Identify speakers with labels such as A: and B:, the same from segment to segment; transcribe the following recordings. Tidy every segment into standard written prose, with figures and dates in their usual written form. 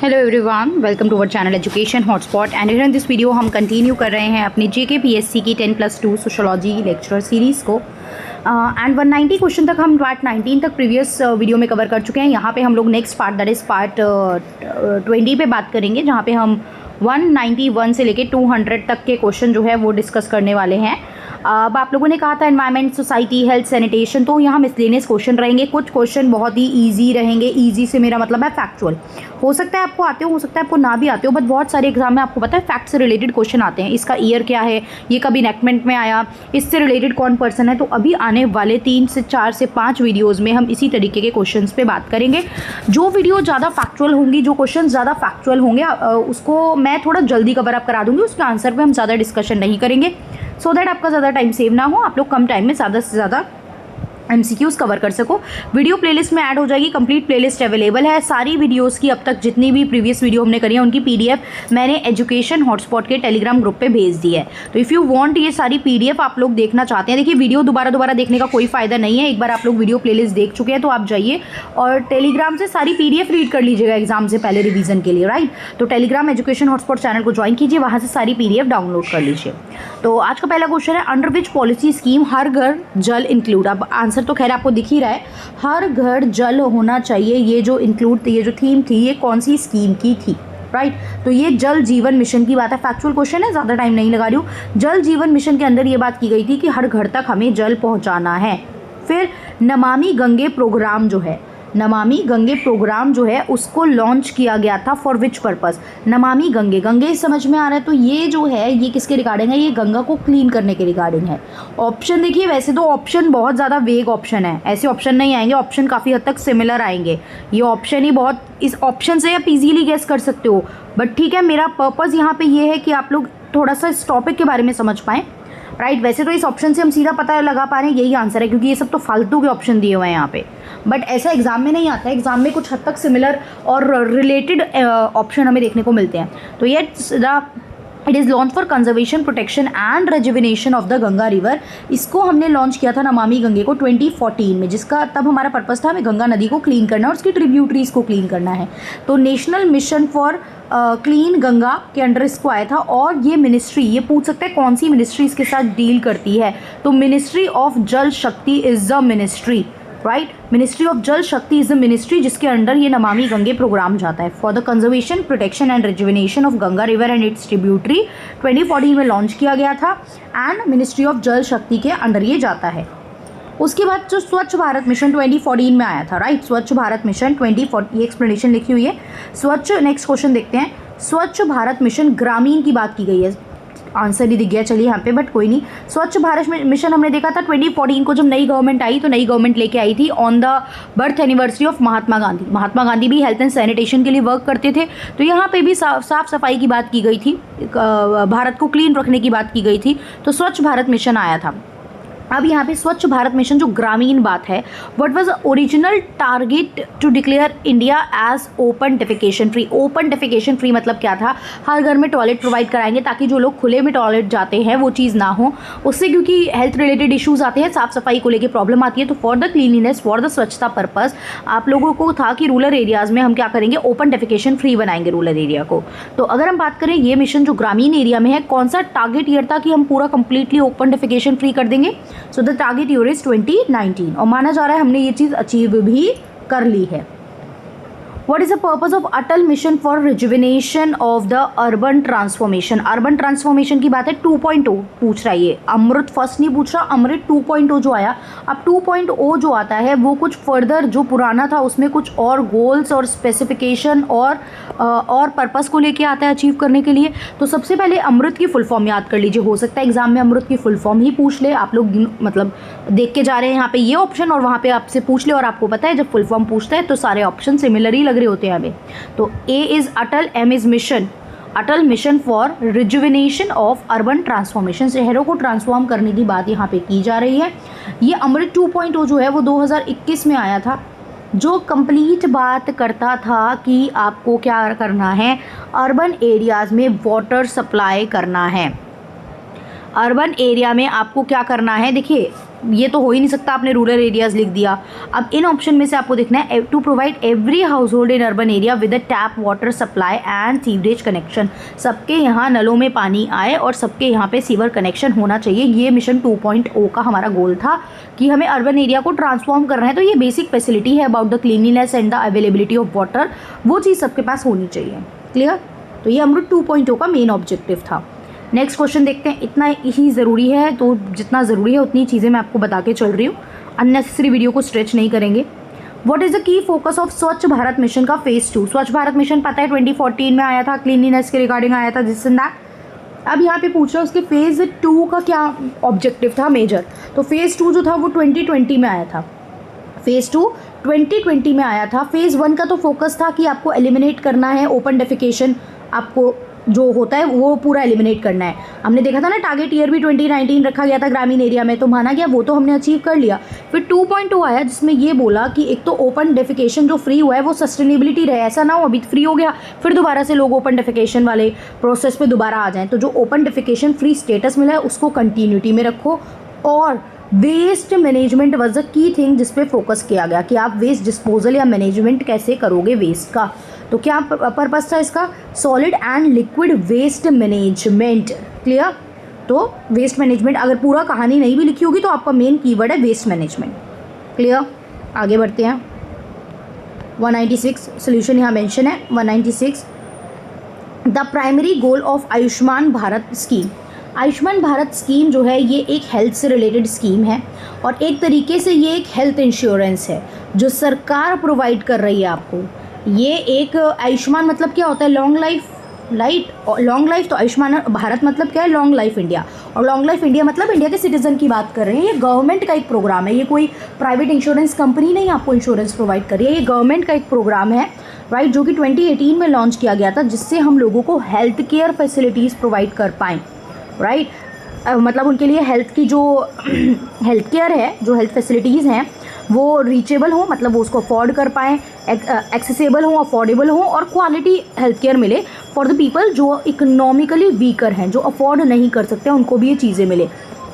A: Hello everyone, welcome to our channel education hotspot and in this video हम continue कर रहे हैं अपनी जेके पीएससी की 10+2 सोशोलॉजी लेक्चर सीरीज़ को एंड 190 क्वेश्चन तक हम पार्ट 19 तक प्रीवियस वीडियो में कवर कर चुके हैं। यहाँ पे हम लोग next part that is part 20 पे बात करेंगे, जहाँ पे हम 191 से लेके 200 तक के क्वेश्चन जो है वो डिस्कस करने वाले हैं। अब आप लोगों ने कहा था एनवायरनमेंट, सोसाइटी, हेल्थ, सैनिटेशन, तो यहाँ मिसलेनियस क्वेश्चन रहेंगे। कुछ क्वेश्चन बहुत ही इजी रहेंगे। इजी से मेरा मतलब है फैक्चुअल। हो सकता है आपको आते हो सकता है आपको ना भी आते हो, बट बहुत सारे एग्जाम में आपको पता है फैक्ट से रिलेटेड क्वेश्चन आते हैं। इसका ईयर क्या है, ये कब इनेक्टमेंट में आया, इससे रिलेटेड कौन पर्सन है। तो अभी आने वाले 3 से 4 से 5 वीडियोज़ में हम इसी तरीके के क्वेश्चन पे बात करेंगे। जो वीडियो ज़्यादा फैक्चुअल होंगी, जो क्वेश्चन ज़्यादा फैक्चुअल होंगे, उसको मैं थोड़ा जल्दी कवर अप करा दूँगी। उसके आंसर पर हम ज़्यादा डिस्कशन नहीं करेंगे, सो दैट आपका ज़्यादा टाइम सेव ना हो, आप लोग कम टाइम में ज़्यादा से ज़्यादा MCQs कवर कर सको। वीडियो प्लेलिस्ट में ऐड हो जाएगी। कंप्लीट प्लेलिस्ट अवेलेबल है। सारी वीडियोस की अब तक जितनी भी प्रीवियस वीडियो हमने करी है उनकी PDF मैंने एजुकेशन हॉटस्पॉट के टेलीग्राम ग्रुप पे भेज दी है। तो इफ़ यू वांट ये सारी PDF आप लोग देखना चाहते हैं, देखिए वीडियो दोबारा देखने का कोई फ़ायदा नहीं है। एक बार आप लोग वीडियो प्लेलिस्ट देख चुके हैं तो आप जाइए और टेलीग्राम से सारी PDF रीड कर लीजिएगा एग्जाम से पहले रिवीजन के लिए, राइट। तो टेलीग्राम एजुकेशन हॉटस्पॉट चैनल को ज्वाइन कीजिए, वहाँ से सारी PDF डाउनलोड कर लीजिए। तो आज का पहला क्वेश्चन है, अंडर विच पॉलिसी स्कीम हर घर जल इंक्लूड। अब आंसर तो खैर आपको दिख ही रहा है, हर घर जल होना चाहिए। ये जो इंक्लूड, ये जो थीम थी, ये कौन सी स्कीम की थी, राइट। तो ये जल जीवन मिशन की बात है। फैक्चुअल क्वेश्चन है, ज़्यादा टाइम नहीं लगा रही हूँ। जल जीवन मिशन के अंदर ये बात की गई थी कि हर घर तक हमें जल पहुँचाना है। फिर नमामि गंगे प्रोग्राम जो है, नमामि गंगे प्रोग्राम जो है उसको लॉन्च किया गया था for which purpose. Namami Gange, Gange समझ में आ रहा है, तो ये जो है ये किसके रिगार्डिंग है, ये गंगा को क्लीन करने के रिगार्डिंग है। ऑप्शन देखिए, वैसे तो ऑप्शन बहुत ज़्यादा वेग ऑप्शन है, ऐसे ऑप्शन नहीं आएंगे, ऑप्शन काफ़ी हद तक सिमिलर आएंगे। ये ऑप्शन ही बहुत, इस ऑप्शन से आप इजीली गेस कर सकते हो, बट ठीक है, मेरा पर्पज़ यहाँ पे ये है कि आप लोग थोड़ा सा इस टॉपिक के बारे में समझ पाएँ, राइट। वैसे तो इस ऑप्शन से हम सीधा पता लगा पा रहे हैं यही आंसर है, क्योंकि ये सब तो फालतू के ऑप्शन दिए हुए हैं यहाँ पे, बट ऐसा एग्जाम में नहीं आता है। एग्जाम में कुछ हद तक सिमिलर और रिलेटेड ऑप्शन हमें देखने को मिलते हैं। तो ये it is launch for conservation, protection and rejuvenation of the Ganga river. इसको हमने लॉन्च किया था नमामि गंगे को 2014 में, जिसका तब हमारा पर्पस था हमें गंगा नदी को क्लीन करना और उसकी ट्रिब्यूटरीज को क्लीन करना है। तो national mission for clean Ganga के अंडर इसको आया था। और ये मिनिस्ट्री, ये पूछ सकते हैं कौन सी मिनिस्ट्री इसके साथ डील करती है, तो मिनिस्ट्री ऑफ जल शक्ति is the ministry, right. Ministry of जल शक्ति इज़ द मिनिस्ट्री जिसके अंडर ये नमामि गंगे प्रोग्राम जाता है for the conservation, protection and rejuvenation of Ganga river and it's tributary. 2014 में लॉन्च किया गया था एंड मिनिस्ट्री ऑफ जल शक्ति के अंडर ये जाता है। उसके बाद जो स्वच्छ भारत मिशन 2014 में आया था, राइट। स्वच्छ भारत मिशन 2014, ये एक्सप्लेनेशन लिखी हुई है। स्वच्छ, नेक्स्ट क्वेश्चन देखते हैं। स्वच्छ भारत मिशन ग्रामीण की बात की गई है, आंसर ही दिख गया चलिए यहाँ पे, बट कोई नहीं। स्वच्छ भारत मिशन हमने देखा था 2014 को, जब नई गवर्नमेंट आई तो नई गवर्नमेंट लेके आई थी on the birth anniversary of Mahatma Gandhi. Mahatma Gandhi भी हेल्थ एंड सैनिटेशन के लिए वर्क करते थे, तो यहाँ पे भी साफ सफाई की बात की गई थी, भारत को क्लीन रखने की बात की गई थी, तो स्वच्छ भारत मिशन आया था। अब यहाँ पे स्वच्छ भारत मिशन जो ग्रामीण बात है, what was original target to declare India as open defecation free. Open defecation free मतलब क्या था, हर घर में टॉयलेट प्रोवाइड कराएंगे ताकि जो लोग खुले में टॉयलेट जाते हैं वो चीज़ ना हो। उससे क्योंकि हेल्थ रिलेटेड इश्यूज आते हैं, साफ सफाई को लेकर प्रॉब्लम आती है, तो for the cleanliness, for the स्वच्छता पर्पज़ आप लोगों को था कि रूरल एरियाज़ में हम क्या करेंगे, ओपन डेफिकेशन फ्री बनाएंगे रूरल एरिया को। तो अगर हम बात करें ये मिशन जो ग्रामीण एरिया में है, कौन सा टारगेट ईयर था कि हम पूरा कंप्लीटली ओपन डेफिकेशन फ्री कर देंगे। So the target year is 2019 और माना जा रहा है हमने ये चीज़ अचीव भी कर ली है। What is the purpose of Atal mission for rejuvenation of the urban transformation. Urban transformation की बात है, 2.0 पूछ रहा है ये, अमृत फर्स्ट नहीं पूछ रहा, अमृत 2.0 जो आया। अब 2.0 जो आता है वो कुछ फर्दर जो पुराना था उसमें कुछ और गोल्स और स्पेसिफिकेशन और पर्पस को लेके आता है अचीव करने के लिए। तो सबसे पहले अमृत की फुल फॉर्म याद कर लीजिए, हो सकता है एग्जाम में अमृत की फुल फॉर्म ही पूछ ले। आप लोग मतलब देख के जा रहे हैं यहाँ पे ये ऑप्शन और वहाँ पे आपसे पूछ ले, और आपको पता है जब फुल फॉर्म पूछता है तो सारे ऑप्शन सिमिलर ही लग रहे होते हैं हमें। तो A is Atal, M is mission, Atal mission for rejuvenation of urban transformation. शहरों को ट्रांसफॉर्म करने की बात यहाँ पे की जा रही है। ये अमृत 2.0 जो है वो 2021 में आया था, जो कंप्लीट बात करता था कि आपको क्या करना है, अर्बन एरियाज़ में वाटर सप्लाई करना है। अर्बन एरिया में आपको क्या करना है, देखिए ये तो हो ही नहीं सकता, आपने रूरल एरियाज़ लिख दिया। अब इन ऑप्शन में से आपको देखना है to provide every household in urban area with a tap water supply and sewerage connection. सबके यहाँ नलों में पानी आए और सबके यहाँ पे सीवर कनेक्शन होना चाहिए। ये मिशन 2.0 का हमारा गोल था कि हमें अर्बन एरिया को ट्रांसफॉर्म करना है। तो ये बेसिक फैसिलिटी है about the cleanliness and the availability of water, वो चीज़ सबके पास होनी चाहिए। क्लियर? तो ये अमृत 2.0 का मेन ऑब्जेक्टिव था। नेक्स्ट क्वेश्चन देखते हैं। इतना ही ज़रूरी है, तो जितना ज़रूरी है उतनी चीज़ें मैं आपको बता के चल रही हूँ, अननेसेसरी वीडियो को स्ट्रेच नहीं करेंगे। What is the key focus of स्वच्छ भारत मिशन का फेज़ 2? स्वच्छ भारत मिशन पता है 2014 में आया था, क्लीनलीनेस के रिगार्डिंग आया था, दिस एंड दैट। अब यहाँ पे पूछ रहा है उसके फेज़ 2 का क्या ऑब्जेक्टिव था मेजर। तो फेज़ 2 जो था वो 2020 में आया था। फेज़ 2 2020 में आया था। फेज़ 1 का तो फोकस था कि आपको एलिमिनेट करना है ओपन डेफिकेशन, आपको जो होता है वो पूरा एलिमिनेट करना है। हमने देखा था ना, टारगेट ईयर भी 2019 रखा गया था ग्रामीण एरिया में, तो माना गया, वो तो हमने अचीव कर लिया। फिर 2.0 आया जिसमें ये बोला कि एक तो ओपन डेफिकेशन जो फ्री हुआ है वो सस्टेनेबिलिटी रहे, ऐसा ना हो अभी फ्री हो गया फिर दोबारा से लोग ओपन डेफिकेशन वाले प्रोसेस पे दोबारा आ जाएँ। तो जो ओपन डेफिकेशन फ्री स्टेटस मिला है उसको कंटिन्यूटी में रखो। और waste management was the key thing जिस पे फोकस किया गया कि आप वेस्ट डिस्पोजल या मैनेजमेंट कैसे करोगे वेस्ट का। तो क्या पर्पस था इसका? Solid and liquid waste management. Clear? तो वेस्ट मैनेजमेंट, अगर पूरा कहानी नहीं भी लिखी होगी तो आपका मेन कीवर्ड है वेस्ट मैनेजमेंट। क्लियर? आगे बढ़ते हैं। 196 सोल्यूशन यहाँ मेंशन है। 196 the primary goal of Ayushman Bharat scheme. Ayushman Bharat scheme जो है ये एक हेल्थ से रिलेटेड स्कीम है और एक तरीके से ये एक हेल्थ इंश्योरेंस है जो सरकार प्रोवाइड कर रही है आपको। ये एक आयुष्मान मतलब क्या होता है? Long life, long life. तो आयुष्मान भारत मतलब क्या है? Long life India. और लॉन्ग लाइफ इंडिया मतलब इंडिया के सिटीजन की बात कर रहे हैं। ये गवर्नमेंट का एक प्रोग्राम है, ये कोई प्राइवेट इंश्योरेंस कंपनी नहीं आपको इंश्योरेंस प्रोवाइड कर रही है, ये गवर्नमेंट का एक प्रोग्राम है, राइट, जो कि 2018 में लॉन्च किया गया था, जिससे हम लोगों को हेल्थ केयर फैसिलिटीज़ प्रोवाइड कर पाएँ, राइट। मतलब उनके लिए हेल्थ की जो हेल्थ केयर है, जो हेल्थ फैसिलिटीज़ हैं वो रीचेबल हो, मतलब वो उसको अफोर्ड कर पाएँ, एक्सेसिबल हो, अफोर्डेबल हो और क्वालिटी हेल्थ केयर मिले फॉर द पीपल जो इकोनॉमिकली वीकर हैं, जो अफोर्ड नहीं कर सकते, उनको भी ये चीज़ें मिले।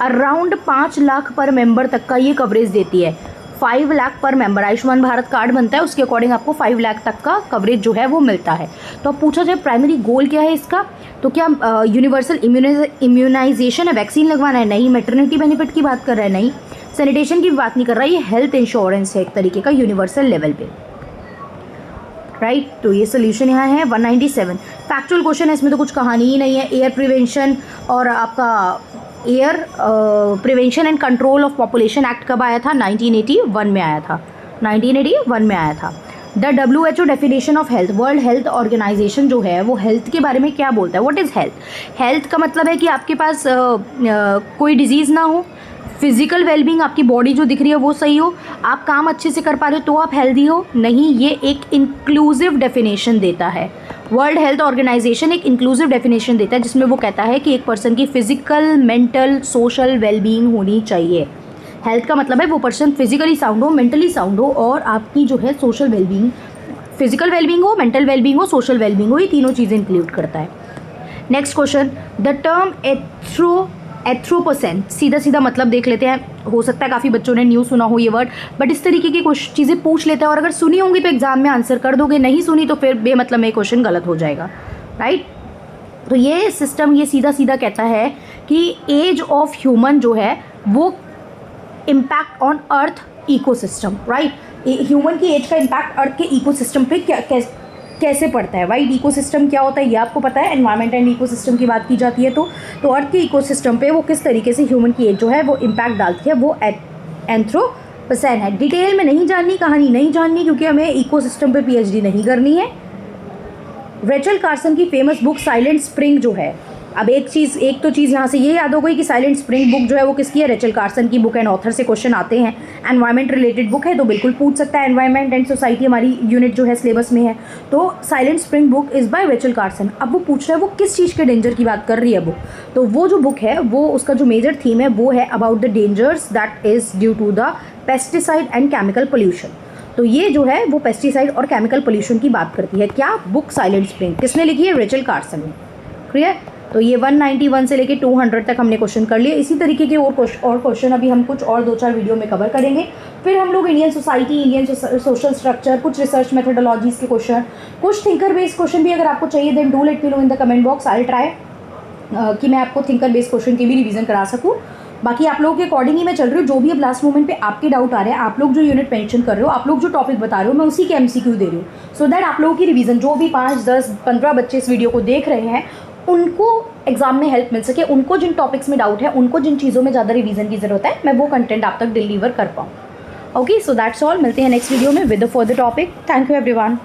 A: अराउंड 5 लाख पर मेंबर तक का ये कवरेज देती है। 5 लाख पर मेंबर आयुष्मान भारत कार्ड बनता है, उसके अकॉर्डिंग आपको 5 लाख तक का कवरेज जो है वो मिलता है। तो अब पूछा जाए प्राइमरी गोल क्या है इसका, तो क्या यूनिवर्सल इम्यूनाइजेशन है, वैक्सीन लगवाना है? नहीं। मैटरनिटी बेनिफिट की बात कर रहा है? नहीं। सैनिटेशन की बात नहीं कर रहा है, ये हेल्थ इंश्योरेंस है एक तरीके का यूनिवर्सल लेवल पे, राइट। तो ये सोल्यूशन यहाँ है। 197 फैक्चुअल क्वेश्चन है, इसमें तो कुछ कहानी ही नहीं है। एयर प्रिवेंशन और आपका air prevention and control of population act कब आया था? 1981 में आया था। 1981 में आया था। The WHO definition of health, world health organization जो है वो हेल्थ के बारे में क्या बोलता है? What is health? हेल्थ का मतलब है कि आपके पास कोई डिजीज़ ना हो, फिजिकल वेलबींग, आपकी बॉडी जो दिख रही है वो सही हो, आप काम अच्छे से कर पा रहे हो तो आप हेल्दी हो। नहीं, ये एक इंक्लूसिव डेफिनेशन देता है। वर्ल्ड हेल्थ ऑर्गेनाइजेशन एक इंक्लूसिव डेफिनेशन देता है जिसमें वो कहता है कि एक पर्सन की फिजिकल, मेंटल, सोशल वेलबींग होनी चाहिए। हेल्थ का मतलब है वो पर्सन फिजिकली साउंड हो, मेंटली साउंड हो और आपकी जो है सोशल वेलबींग, फिजिकल वेलबींग हो, मेंटल वेलबींग हो, सोशल वेलबींग हो, ये तीनों चीज़ें इंक्लूड करता है। नेक्स्ट क्वेश्चन, द टर्म एथ्रोपोसेन, सीधा सीधा मतलब देख लेते हैं। हो सकता है काफ़ी बच्चों ने न्यू सुना हो ये वर्ड, बट इस तरीके की कुछ चीज़ें पूछ लेते हैं और अगर सुनी होंगी तो एग्जाम में आंसर कर दोगे, नहीं सुनी तो फिर बेमतलब में क्वेश्चन गलत हो जाएगा, राइट। तो ये सिस्टम ये सीधा सीधा कहता है कि एज ऑफ ह्यूमन जो है वो impact on earth ecosystem, right. Human की एज का इम्पैक्ट अर्थ के इकोसिस्टम पे कैसे पड़ता है, राइट। इकोसिस्टम क्या होता है ये आपको पता है, एनवायरनमेंट एंड इकोसिस्टम की बात की जाती है तो अर्थ के इकोसिस्टम पे वो किस तरीके से ह्यूमन की एज जो है वो इम्पैक्ट डालती है, वो एंथ्रोपोसेन है। डिटेल में नहीं जाननी, कहानी नहीं जाननी, क्योंकि हमें इकोसिस्टम पे PhD नहीं करनी है। रेचल कार्सन की फेमस बुक साइलेंट स्प्रिंग जो है, अब एक तो चीज़ यहाँ से ये याद हो गई कि साइलेंट स्प्रिंग बुक जो है वो किसकी है? रेचल कार्सन की बुक एंड ऑथर से क्वेश्चन आते हैं। एनवायरनमेंट रिलेटेड बुक है तो बिल्कुल पूछ सकता है, एनवायरनमेंट एंड सोसाइटी हमारी यूनिट जो है सिलेबस में है। तो silent spring book is by Rachel Carson. अब वो पूछ रहा है वो किस चीज़ के डेंजर की बात कर रही है बुक, तो वो जो बुक है वो उसका जो मेजर थीम है वो है about the dangers that is due to the pesticide and chemical pollution. तो ये जो है वो पेस्टिसाइड और केमिकल पोल्यूशन की बात करती है। क्या बुक? Silent spring. किसने लिखी है? रेचल कार्सन ने। क्लियर। तो ये 191 से लेके 200 तक हमने क्वेश्चन कर लिए। इसी तरीके के और क्वेश्चन अभी हम कुछ और 2-4 वीडियो में कवर करेंगे। फिर हम लोग Indian society, Indian social structure, कुछ रिसर्च मेथडोलॉजीज़ के क्वेश्चन, कुछ थिंकर बेस्ड क्वेश्चन भी अगर आपको चाहिए then do let me know in the comment box. I try कि मैं आपको थिंकर बेस्ड क्वेश्चन की भी रिवीजन करा सकूँ। बाकी आप लोगों के अकॉर्डिंग ही मैं चल रही हूँ। जो भी अब लास्ट मोमेंट पे आपके डाउट आ रहे हैं, आप लोग जो यूनिट मेंशन कर रहे हो, आप लोग जो टॉपिक बता रहे हो, मैं उसी के एमसीक्यू दे रही हूँ, सो दैट आप लोगों की रिवीजन, जो भी 5, 10, 15 बच्चे इस वीडियो को देख रहे हैं, उनको एग्जाम में हेल्प मिल सके। उनको जिन टॉपिक्स में डाउट है, उनको जिन चीज़ों में ज़्यादा रिवीजन की ज़रूरत है, मैं वो कंटेंट आप तक डिलीवर कर पाऊँ। Okay, so that's all. मिलते हैं नेक्स्ट वीडियो में with the further topic. Thank you everyone.